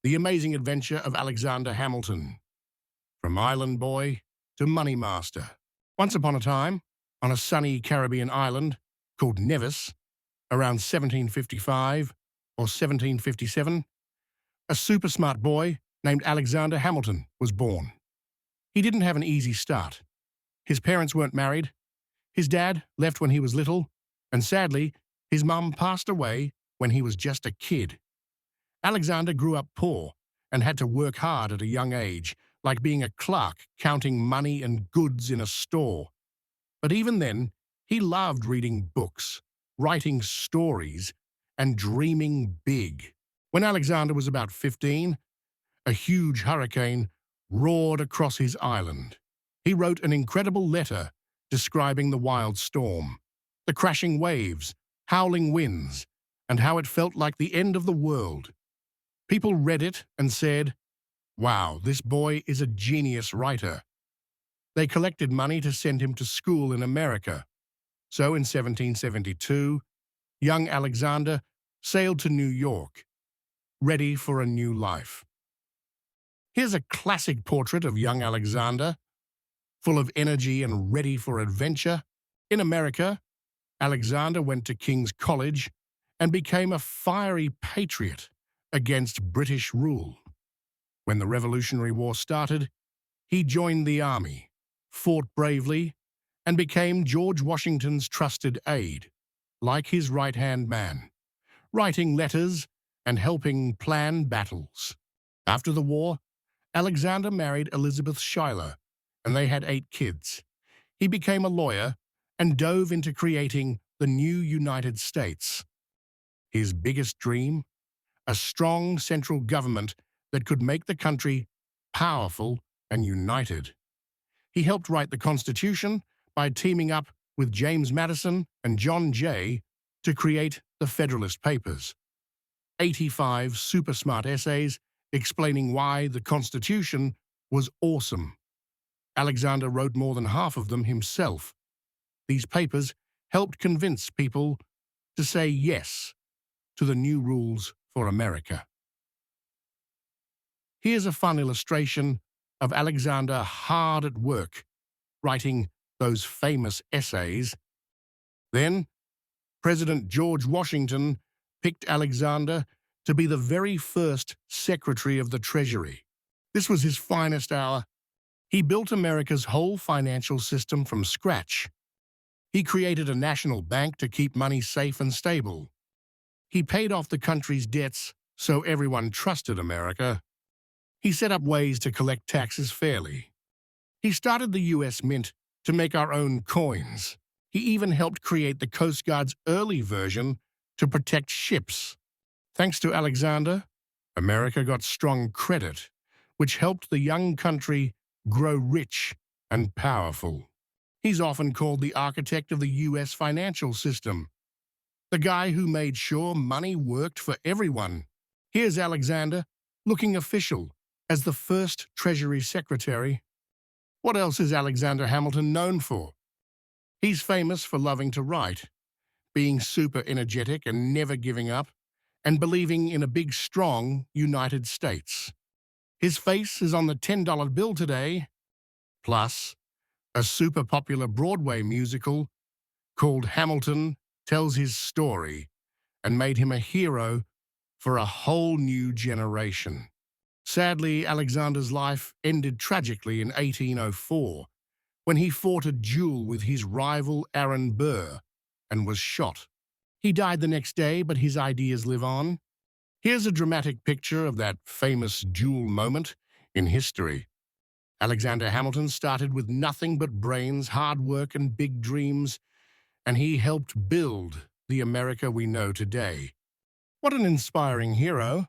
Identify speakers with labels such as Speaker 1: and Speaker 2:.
Speaker 1: The Amazing Adventure of Alexander Hamilton, from island boy to money master. Once upon a time, on a sunny Caribbean island called Nevis, around 1755 or 1757, a super smart boy named Alexander Hamilton was born. He didn't have an easy start. His parents weren't married. His dad left when he was little, and sadly, his mum passed away when he was just a kid. Alexander grew up poor and had to work hard at a young age, like being a clerk counting money and goods in a store. But even then, he loved reading books, writing stories, and dreaming big. When Alexander was about 15, a huge hurricane roared across his island. He wrote an incredible letter describing the wild storm, the crashing waves, howling winds, and how it felt like the end of the world. People read it and said, "Wow, this boy is a genius writer." They collected money to send him to school in America. So in 1772, young Alexander sailed to New York, ready for a new life. Here's a classic portrait of young Alexander, full of energy and ready for adventure. In America, Alexander went to King's College and became a fiery patriot against British rule. When the Revolutionary War started, he joined the army, fought bravely, and became George Washington's trusted aide, like his right-hand man, writing letters and helping plan battles. After the war, Alexander married Elizabeth Schuyler, and they had 8 kids. He became a lawyer and dove into creating the new United States. His biggest dream? A strong central government that could make the country powerful and united. He helped write the Constitution by teaming up with James Madison and John Jay to create the Federalist Papers. 85 super smart essays explaining why the Constitution was awesome. Alexander wrote more than half of them himself. These papers helped convince people to say yes to the new rules for America. Here's a fun illustration of Alexander hard at work, writing those famous essays. Then, President George Washington picked Alexander to be the very first Secretary of the Treasury. This was his finest hour. He built America's whole financial system from scratch. He created a national bank to keep money safe and stable. He paid off the country's debts so everyone trusted America. He set up ways to collect taxes fairly. He started the U.S. Mint to make our own coins. He even helped create the Coast Guard's early version to protect ships. Thanks to Alexander, America got strong credit, which helped the young country grow rich and powerful. He's often called the architect of the U.S. financial system, the guy who made sure money worked for everyone. Here's Alexander, looking official, as the first Treasury Secretary. What else is Alexander Hamilton known for? He's famous for loving to write, being super energetic and never giving up, and believing in a big, strong United States. His face is on the $10 bill today. Plus, a super popular Broadway musical called Hamilton tells his story and made him a hero for a whole new generation. Sadly, Alexander's life ended tragically in 1804, when he fought a duel with his rival Aaron Burr and was shot. He died the next day, but his ideas live on. Here's a dramatic picture of that famous duel moment in history. Alexander Hamilton started with nothing but brains, hard work, and big dreams, and he helped build the America we know today. What an inspiring hero!